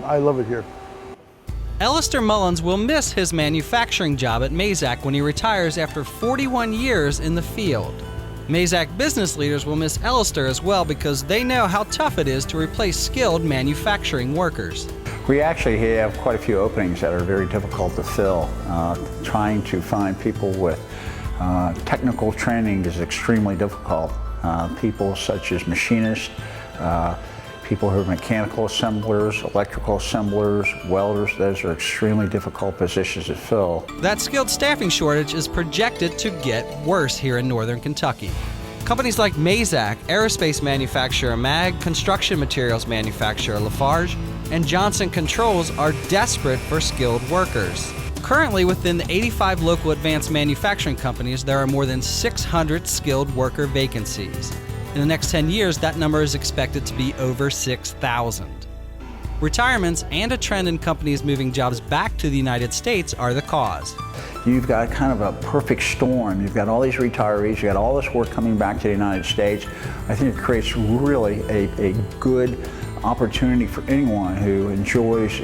I love it here. Alistair Mullins will miss his manufacturing job at Mazak when he retires after 41 years in the field. Mazak business leaders will miss Alistair as well because they know how tough it is to replace skilled manufacturing workers. We actually have quite a few openings that are very difficult to fill. Trying to find people with technical training is extremely difficult. People such as machinists, people who are mechanical assemblers, electrical assemblers, welders, those are extremely difficult positions to fill. That skilled staffing shortage is projected to get worse here in northern Kentucky. Companies like Mazak, aerospace manufacturer MAG, construction materials manufacturer Lafarge, and Johnson Controls are desperate for skilled workers. Currently, within the 85 local advanced manufacturing companies, there are more than 600 skilled worker vacancies. In the next 10 years, that number is expected to be over 6,000. Retirements and a trend in companies moving jobs back to the United States are the cause. You've got kind of a perfect storm. You've got all these retirees, you've got all this work coming back to the United States. I think it creates really a good opportunity for anyone who enjoys,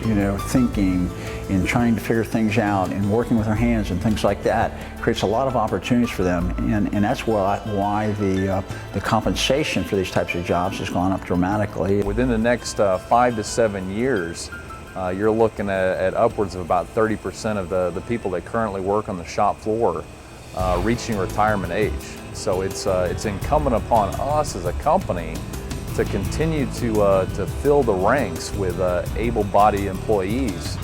thinking and trying to figure things out and working with their hands and things like that. It creates a lot of opportunities for them, and that's why the compensation for these types of jobs has gone up dramatically. Within the next 5 to 7 years, you're looking at upwards of about 30% of the people that currently work on the shop floor reaching retirement age. So it's incumbent upon us as a company to continue to fill the ranks with able-bodied employees.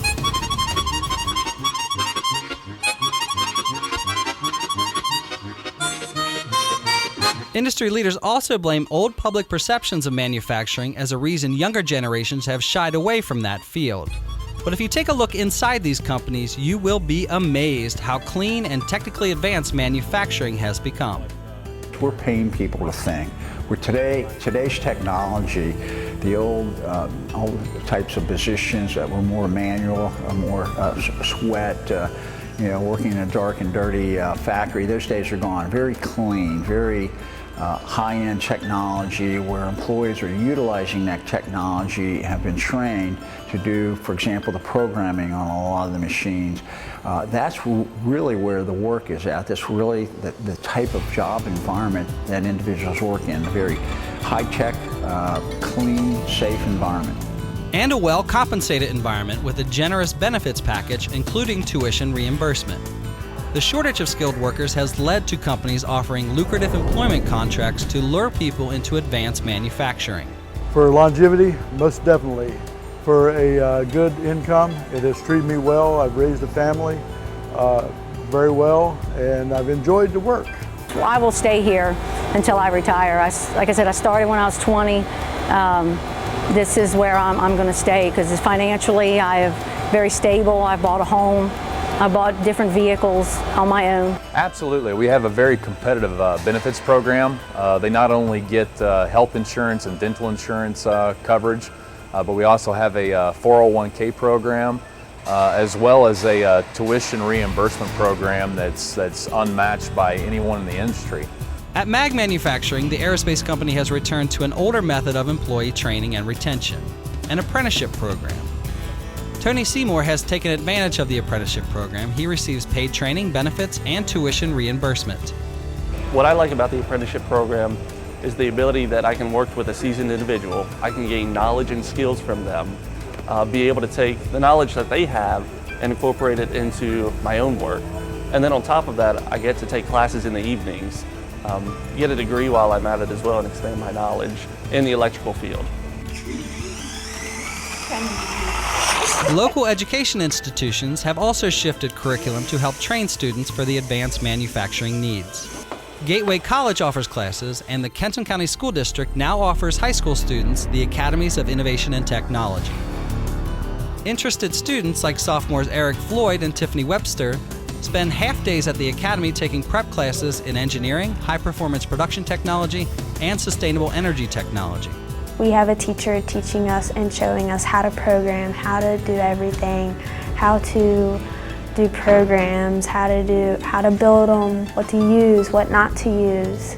Industry leaders also blame old public perceptions of manufacturing as a reason younger generations have shied away from that field. But if you take a look inside these companies, you will be amazed how clean and technically advanced manufacturing has become. We're paying people to think. Today's technology, the old types of positions that were more manual, more sweat, working in a dark and dirty factory, those days are gone. Very clean, very high-end technology where employees are utilizing that technology, have been trained to do, for example, the programming on a lot of the machines. That's really where the work is at. That's really the type of job environment that individuals work in, a very high-tech, clean, safe environment. And a well-compensated environment with a generous benefits package, including tuition reimbursement. The shortage of skilled workers has led to companies offering lucrative employment contracts to lure people into advanced manufacturing. For longevity, most definitely. For a good income, it has treated me well. I've raised a family very well, and I've enjoyed the work. Well, I will stay here until I retire. Like I said, I started when I was 20. This is where I'm going to stay because financially I am very stable. I bought a home. I bought different vehicles on my own. Absolutely. We have a very competitive benefits program. They not only get health insurance and dental insurance coverage, but we also have a 401k program, as well as a tuition reimbursement program that's unmatched by anyone in the industry. At MAG Manufacturing, the aerospace company has returned to an older method of employee training and retention, an apprenticeship program. Tony Seymour has taken advantage of the apprenticeship program. He receives paid training, benefits, and tuition reimbursement. What I like about the apprenticeship program is the ability that I can work with a seasoned individual. I can gain knowledge and skills from them, be able to take the knowledge that they have and incorporate it into my own work. And then on top of that, I get to take classes in the evenings, get a degree while I'm at it as well, and expand my knowledge in the electrical field. Local education institutions have also shifted curriculum to help train students for the advanced manufacturing needs. Gateway College offers classes, and the Kenton County School District now offers high school students the Academies of Innovation and Technology. Interested students like sophomores Eric Floyd and Tiffany Webster spend half days at the Academy taking prep classes in engineering, high-performance production technology, and sustainable energy technology. We have a teacher teaching us and showing us how to program, how to do everything, how to do programs, how to build them, what to use, what not to use.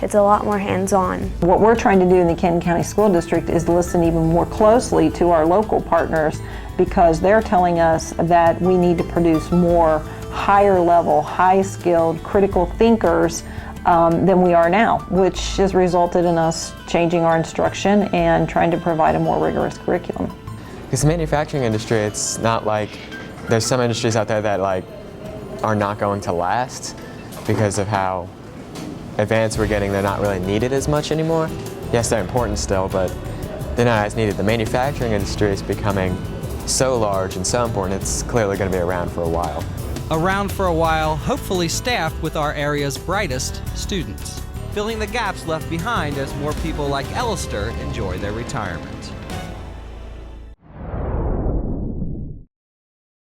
It's a lot more hands-on. What we're trying to do in the Kendall County School District is listen even more closely to our local partners, because they're telling us that we need to produce more higher level, high skilled, critical thinkers than we are now, which has resulted in us changing our instruction and trying to provide a more rigorous curriculum. Because the manufacturing industry, it's not like, there's some industries out there that are not going to last because of how advanced we're getting. They're not really needed as much anymore. Yes, they're important still, but they're not as needed. The manufacturing industry is becoming so large and so important, it's clearly going to be around for a while. Around for a while, hopefully staffed with our area's brightest students, filling the gaps left behind as more people like Ellister enjoy their retirement.